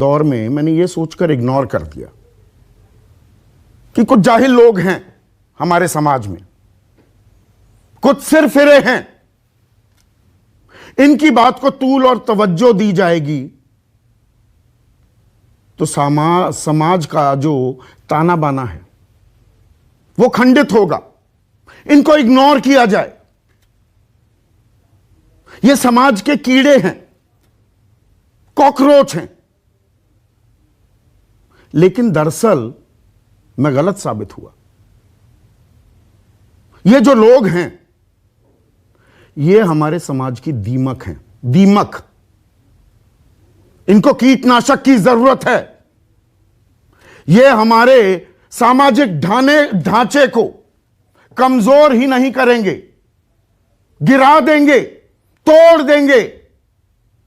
दौर में मैंने ये सोचकर इग्नोर कर दिया कि कुछ जाहिल लोग हैं हमारे समाज में, कुछ सिर फिरे हैं, इनकी बात को तूल और तवज्जो दी जाएगी तो समाज का जो ताना बाना है वो खंडित होगा, इनको इग्नोर किया जाए। ये समाज के कीड़े हैं, कॉकरोच हैं। लेकिन दरअसल मैं गलत साबित हुआ। ये जो लोग हैं ये हमारे समाज की दीमक हैं, दीमक। इनको कीटनाशक की जरूरत है। ये हमारे सामाजिक ढांचे को कमजोर ही नहीं करेंगे, गिरा देंगे, तोड़ देंगे।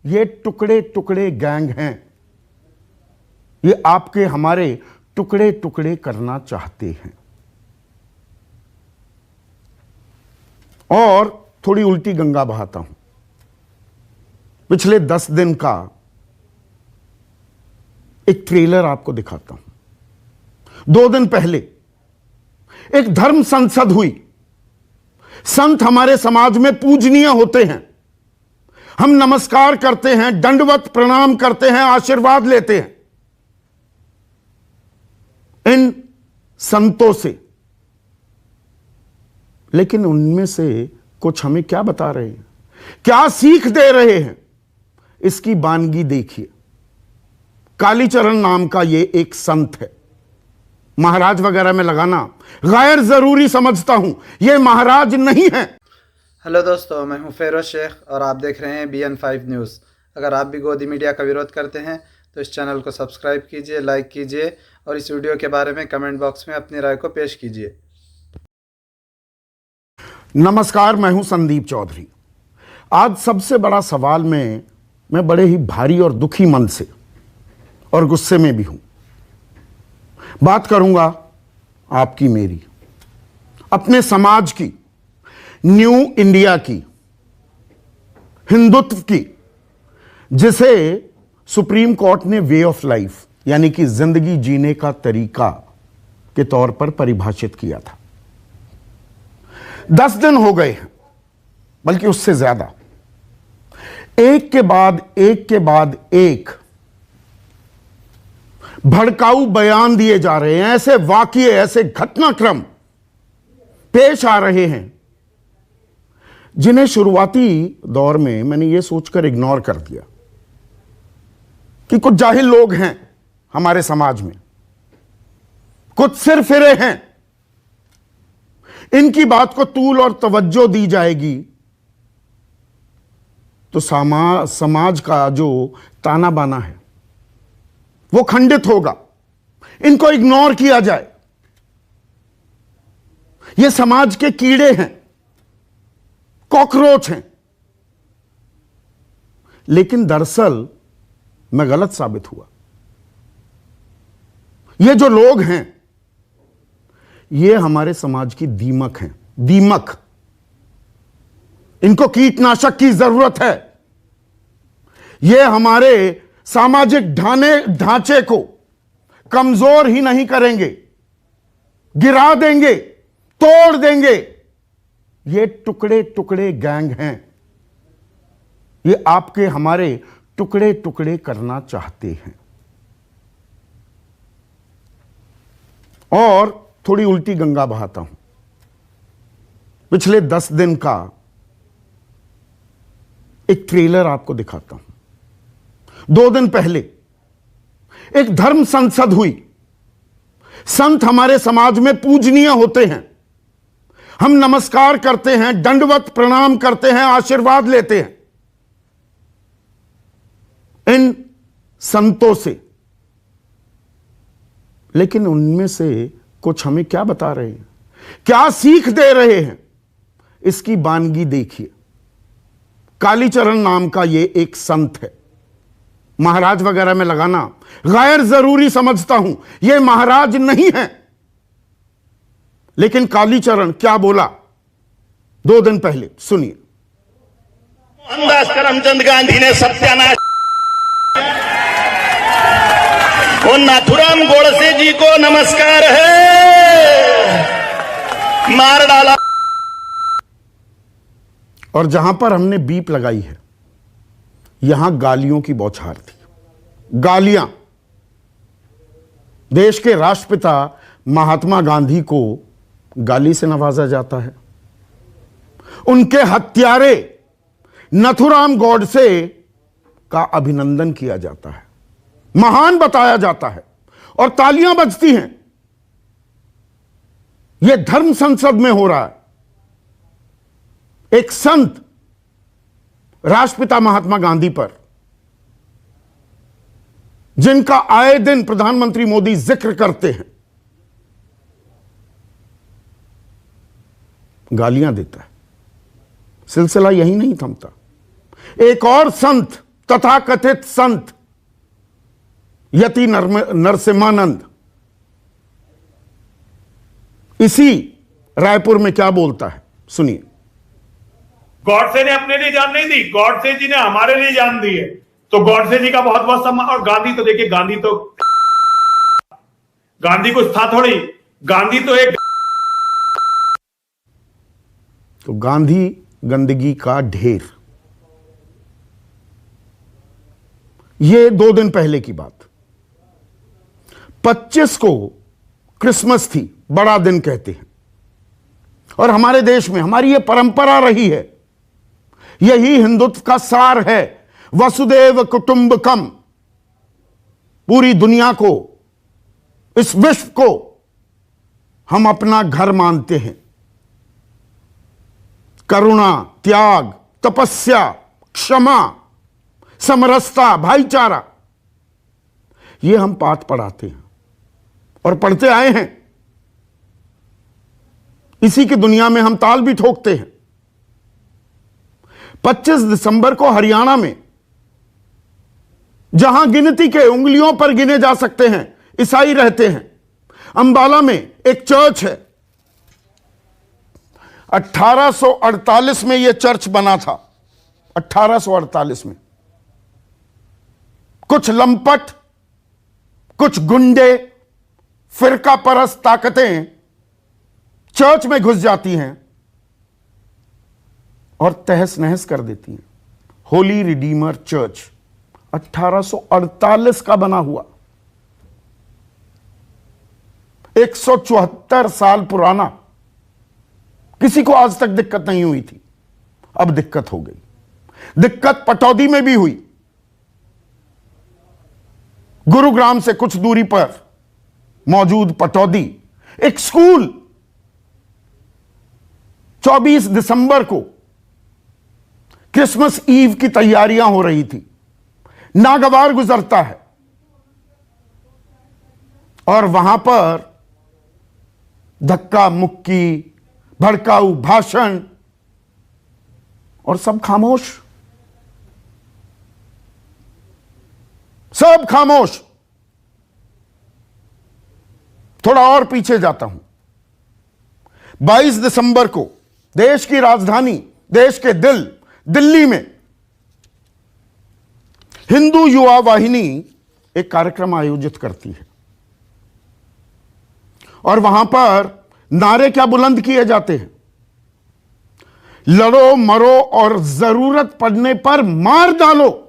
ये टुकड़े टुकड़े गैंग हैं। ये आपके हमारे टुकड़े टुकड़े करना चाहते हैं। और थोड़ी उल्टी गंगा बहाता हूं। पिछले 10 दिन का एक ट्रेलर आपको दिखाता हूं। 2 दिन पहले एक धर्म संसद हुई। संत हमारे समाज में पूजनीय होते हैं। हम नमस्कार करते हैं, दंडवत प्रणाम करते हैं, आशीर्वाद लेते हैं इन संतों से। लेकिन उनमें से कुछ हमें क्या बता रहे हैं, क्या सीख दे रहे हैं, इसकी बानगी देखिए। कालीचरण नाम का ये एक संत है। महाराज वगैरह में लगाना गैर जरूरी समझता हूं। ये महाराज नहीं है। हेलो दोस्तों, मैं हूं फेरोज शेख और आप देख रहे हैं BN5 न्यूज़। अगर आप भी गोदी मीडिया का विरोध करते हैं तो इस चैनल को सब्सक्राइब कीजिए, लाइक कीजिए और इस वीडियो के बारे में कमेंट बॉक्स में अपनी राय को पेश कीजिए। नमस्कार, मैं हूं संदीप चौधरी। आज सबसे बड़ा सवाल मैं बड़े ही भारी और दुखी मन से और गुस्से में भी हूं। बात करूंगा आपकी, मेरी, अपने समाज की, न्यू इंडिया की, हिंदुत्व की, जिसे सुप्रीम कोर्ट ने वे ऑफ लाइफ यानी कि जिंदगी जीने का तरीका के तौर पर परिभाषित किया था। 10 दिन हो गए हैं, बल्कि उससे ज्यादा। एक के बाद एक भड़काऊ बयान दिए जा रहे हैं। ऐसे वाकये, ऐसे घटनाक्रम पेश आ रहे हैं जिन्हें शुरुआती दौर में मैंने यह सोचकर इग्नोर कर दिया कि कुछ जाहिल लोग हैं हमारे समाज में, कुछ सिर फिरे हैं, इनकी बात को तूल और तवज्जो दी जाएगी तो समाज का जो ताना बाना है वो खंडित होगा, इनको इग्नोर किया जाए। ये समाज के कीड़े हैं, कॉकरोच हैं। लेकिन दरअसल मैं गलत साबित हुआ। ये जो लोग हैं ये हमारे समाज की दीमक हैं, दीमक। इनको कीटनाशक की जरूरत है। ये हमारे सामाजिक ढांचे को कमजोर ही नहीं करेंगे, गिरा देंगे, तोड़ देंगे। ये टुकड़े टुकड़े गैंग हैं। ये आपके हमारे टुकड़े टुकड़े करना चाहते हैं। और थोड़ी उल्टी गंगा बहाता हूं। पिछले 10 दिन का एक ट्रेलर आपको दिखाता हूं। 2 दिन पहले एक धर्म संसद हुई। संत हमारे समाज में पूजनीय होते हैं। हम नमस्कार करते हैं, दंडवत प्रणाम करते हैं, आशीर्वाद लेते हैं इन संतों से। लेकिन उनमें से कुछ हमें क्या बता रहे हैं, क्या सीख दे रहे हैं, इसकी बानगी देखिए। कालीचरण नाम का ये एक संत है। महाराज वगैरह में लगाना गैर जरूरी समझता हूं। ये महाराज नहीं है। लेकिन कालीचरण क्या बोला 2 दिन पहले, सुनिए। मोहनदास करमचंद गांधी ने सत्यानाश वो नाथुराम गोडसे जी को नमस्कार है, मार डाला। और जहां पर हमने बीप लगाई है, यहां गालियों की बौछार थी। गालियां। देश के राष्ट्रपिता महात्मा गांधी को गाली से नवाजा जाता है। उनके हत्यारे नथुराम गोडसे का अभिनंदन किया जाता है, महान बताया जाता है और तालियां बजती हैं। यह धर्म संसद में हो रहा है। एक संत राष्ट्रपिता महात्मा गांधी पर, जिनका आए दिन प्रधानमंत्री मोदी जिक्र करते हैं, गालियां देता है। सिलसिला यही नहीं थमता। एक और संत, तथाकथित संत यति नरसिम्हानंद, इसी रायपुर में क्या बोलता है, सुनिए। गॉडसे ने अपने लिए जान नहीं दी, गॉडसे जी ने हमारे लिए जान दी है, तो गॉडसे जी का बहुत बहुत सम्मान। और गांधी तो देखिए, गांधी कुछ था थोड़ी, गांधी तो एक, तो गांधी गंदगी का ढेर। ये 2 दिन पहले की बात, 25 को क्रिसमस थी, बड़ा दिन कहते हैं। और हमारे देश में हमारी ये परंपरा रही है, यही हिंदुत्व का सार है, वसुदेव कुटुंबकम। पूरी दुनिया को, इस विश्व को हम अपना घर मानते हैं। करुणा, त्याग, तपस्या, क्षमा, समरसता, भाईचारा, ये हम पाठ पढ़ाते हैं और पढ़ते आए हैं। इसी की दुनिया में हम ताल भी ठोकते हैं। 25 दिसंबर को हरियाणा में, जहां गिनती के उंगलियों पर गिने जा सकते हैं ईसाई रहते हैं, अंबाला में एक चर्च है। 1848 में यह चर्च बना था। 1848 में कुछ लंपट, कुछ गुंडे, फिरका परस्त ताकतें चर्च में घुस जाती हैं और तहस नहस कर देती हैं। होली रिडीमर चर्च 1848 का बना हुआ, 174 साल पुराना। किसी को आज तक दिक्कत नहीं हुई थी, अब दिक्कत हो गई। दिक्कत पटौदी में भी हुई। गुरुग्राम से कुछ दूरी पर मौजूद पटौदी, एक स्कूल 24 दिसंबर को क्रिसमस ईव की तैयारियां हो रही थी। नागवार गुजरता है और वहां पर धक्का मुक्की, भड़काऊ भाषण, और सब खामोश, सब खामोश। थोड़ा और पीछे जाता हूं। 22 दिसंबर को देश की राजधानी, देश के दिल, दिल्ली में हिंदू युवा वाहिनी एक कार्यक्रम आयोजित करती है और वहां पर नारे क्या बुलंद किए जाते हैं, लड़ो मरो और जरूरत पड़ने पर मार डालो।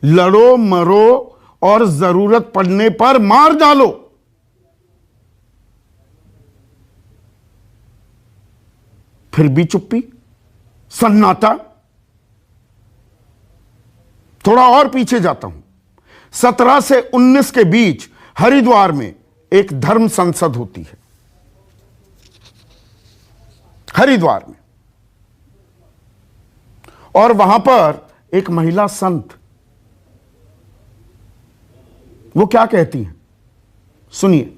लड़ो मरो और जरूरत पड़ने पर मार डालो। फिर भी चुप्पी, सन्नाटा। थोड़ा और पीछे जाता हूं। 17 से 19 के बीच हरिद्वार में एक धर्म संसद होती है, हरिद्वार में। और वहां पर एक महिला संत, वो क्या कहती हैं, सुनिए।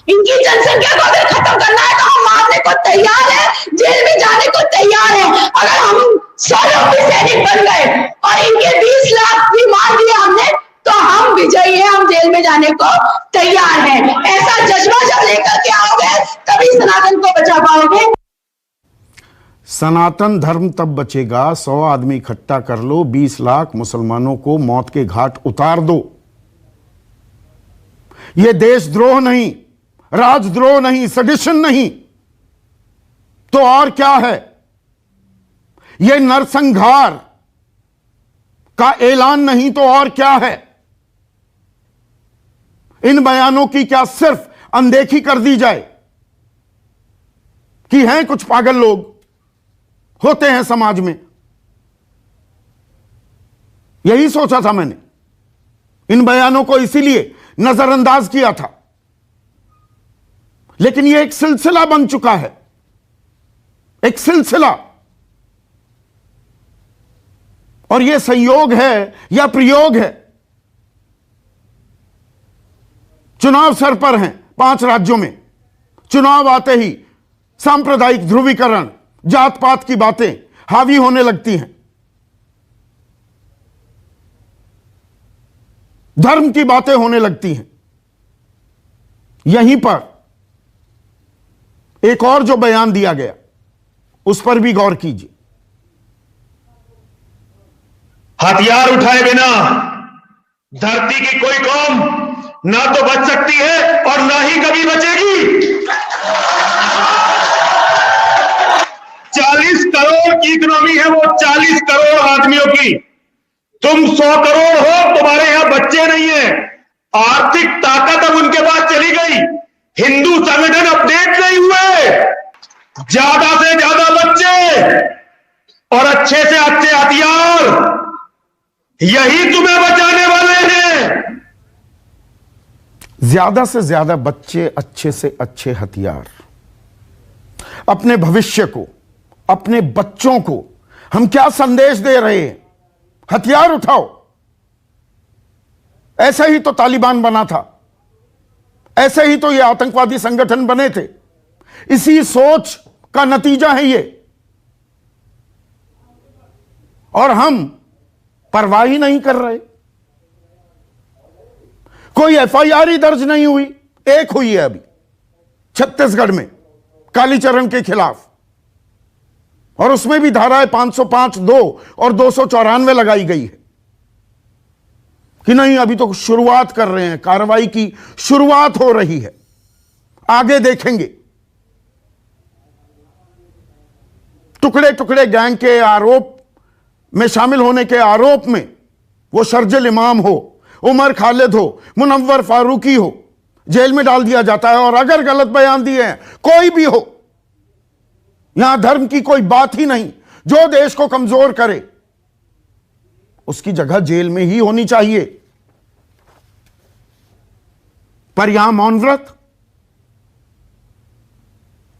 इनकी जनसंख्या को अगर खत्म करना है तो हम मारने को तैयार है, जेल में जाने को तैयार है। अगर हम 100 लोग भी सैनिक बन गए और इनके 20 लाख भी मार दिए हमने, तो हम विजयी हैं, हम जेल में जाने को तैयार हैं। ऐसा जज्बा जब लेकर के आओगे तभी सनातन को बचा पाओगे। सनातन धर्म तब बचेगा 100 आदमी इकट्ठा कर लो, 20 लाख मुसलमानों को मौत के घाट उतार दो। यह देशद्रोह नहीं, राजद्रोह नहीं, सेडिशन नहीं, तो और क्या है? यह नरसंहार का ऐलान नहीं तो और क्या है? इन बयानों की क्या सिर्फ अनदेखी कर दी जाए कि हैं कुछ पागल लोग होते हैं समाज में? यही सोचा था मैंने। इन बयानों को इसीलिए नजरअंदाज किया था, लेकिन यह एक सिलसिला बन चुका है, एक सिलसिला। और यह संयोग है या प्रयोग है? चुनाव सर पर हैं 5 राज्यों में। चुनाव आते ही सांप्रदायिक ध्रुवीकरण, जात पात की बातें हावी होने लगती हैं, धर्म की बातें होने लगती हैं। यहीं पर एक और जो बयान दिया गया उस पर भी गौर कीजिए। हथियार उठाए बिना धरती की कोई कौम ना तो बच सकती है और ना ही कभी बचेगी। 40 करोड़ की इकोनॉमी है वो, 40 करोड़ आदमियों की। तुम 100 करोड़ हो, तुम्हारे यहां बच्चे नहीं है, आर्थिक ताकत अब उनके पास चली गई, हिंदू संगठन अपडेट नहीं हुए, ज्यादा से ज्यादा बच्चे और अच्छे से अच्छे हथियार, यही तुम्हें बचाने वाले हैं। ज्यादा से ज्यादा बच्चे, अच्छे से अच्छे हथियार। अपने भविष्य को, अपने बच्चों को हम क्या संदेश दे रहे हैं? हथियार उठाओ। ऐसे ही तो तालिबान बना था, ऐसे ही तो ये आतंकवादी संगठन बने थे। इसी सोच का नतीजा है ये। और हम परवाह ही नहीं कर रहे। कोई एफआईआर ही दर्ज नहीं हुई। एक हुई है अभी छत्तीसगढ़ में कालीचरण के खिलाफ, और उसमें भी धाराएं 505(2) और 294 लगाई गई है कि नहीं, अभी तो शुरुआत कर रहे हैं, कार्रवाई की शुरुआत हो रही है, आगे देखेंगे। टुकड़े टुकड़े गैंग के आरोप में शामिल होने के आरोप में वो शर्जिल इमाम हो, उमर खालिद हो, मुनव्वर फारूकी हो, जेल में डाल दिया जाता है। और अगर गलत बयान दिए हैं, कोई भी हो, यहां धर्म की कोई बात ही नहीं, जो देश को कमजोर करे उसकी जगह जेल में ही होनी चाहिए। पर यहां मौन व्रत।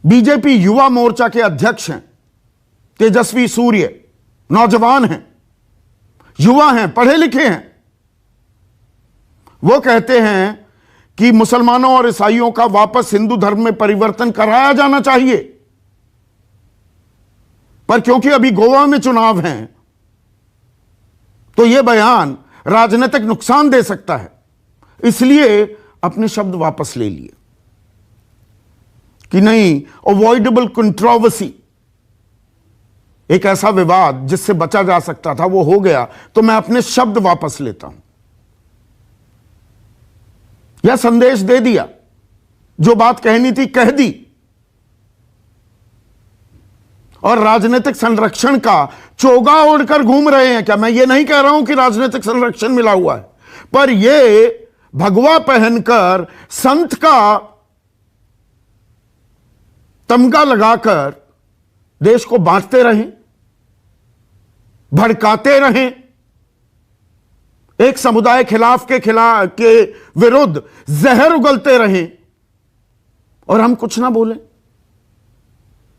बीजेपी युवा मोर्चा के अध्यक्ष हैं तेजस्वी सूर्य, नौजवान हैं, युवा हैं, पढ़े लिखे हैं। वो कहते हैं कि मुसलमानों और ईसाइयों का वापस हिंदू धर्म में परिवर्तन कराया जाना चाहिए। पर क्योंकि अभी गोवा में चुनाव हैं, तो यह बयान राजनीतिक नुकसान दे सकता है, इसलिए अपने शब्द वापस ले लिए कि नहीं, अवॉइडेबल कंट्रोवर्सी, एक ऐसा विवाद जिससे बचा जा सकता था वो हो गया, तो मैं अपने शब्द वापस लेता हूं। यह संदेश दे दिया, जो बात कहनी थी कह दी। और राजनीतिक संरक्षण का चोगा ओढ़कर घूम रहे हैं क्या? मैं ये नहीं कह रहा हूं कि राजनीतिक संरक्षण मिला हुआ है, पर यह भगवा पहनकर संत का तमगा लगाकर देश को बांटते रहें, भड़काते रहें, एक समुदाय के विरुद्ध जहर उगलते रहें और हम कुछ ना बोलें।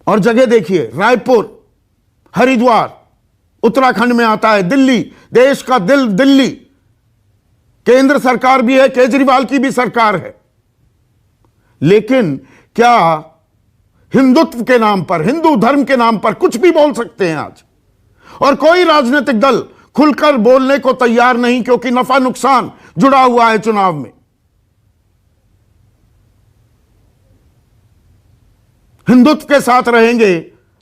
और जगह देखिए, रायपुर, हरिद्वार उत्तराखंड में आता है, दिल्ली, देश का दिल दिल्ली, केंद्र सरकार भी है, केजरीवाल की भी सरकार है। लेकिन क्या हिंदुत्व के नाम पर, हिंदू धर्म के नाम पर कुछ भी बोल सकते हैं आज? और कोई राजनीतिक दल खुलकर बोलने को तैयार नहीं, क्योंकि नफा नुकसान जुड़ा हुआ है चुनाव में। हिंदुत्व के साथ रहेंगे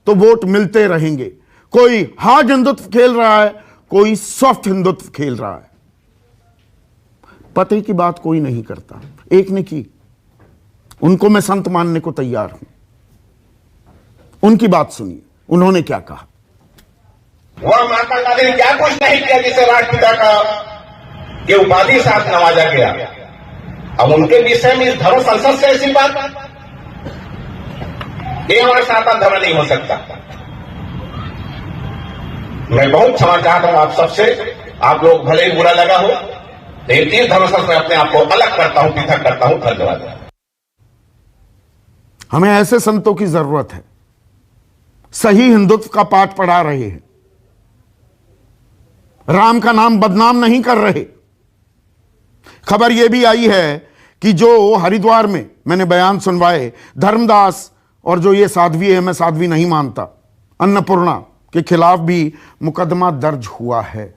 तो वोट मिलते रहेंगे। कोई हार्ड हिंदुत्व खेल रहा है, कोई सॉफ्ट हिंदुत्व खेल रहा है। पते की बात कोई नहीं करता। एक ने की, उनको मैं संत मानने को तैयार हूं। उनकी बात सुनिए, उन्होंने क्या कहा। वह महात्मा गांधी ने क्या कुछ नहीं किया जिसे राष्ट्रपिता का ये उपाधि साथ नवाजा गया। अब उनके विषय में इस धर्म संसद से ऐसी बात, ये हमारे सनातन धर्म नहीं हो सकता। मैं बहुत क्षमा चाहता हूं आप सबसे, आप लोग भले ही बुरा लगा हो, लेकिन तीन धर्म संसद में अपने आप को अलग करता हूं, पृथक करता हूं। धन्यवाद। हमें ऐसे संतों की जरूरत है, सही हिंदुत्व का पाठ पढ़ा रहे हैं, राम का नाम बदनाम नहीं कर रहे। खबर यह भी आई है कि जो हरिद्वार में मैंने बयान सुनवाए, धर्मदास और जो ये साध्वी है, मैं साध्वी नहीं मानता, अन्नपूर्णा के खिलाफ भी मुकदमा दर्ज हुआ है।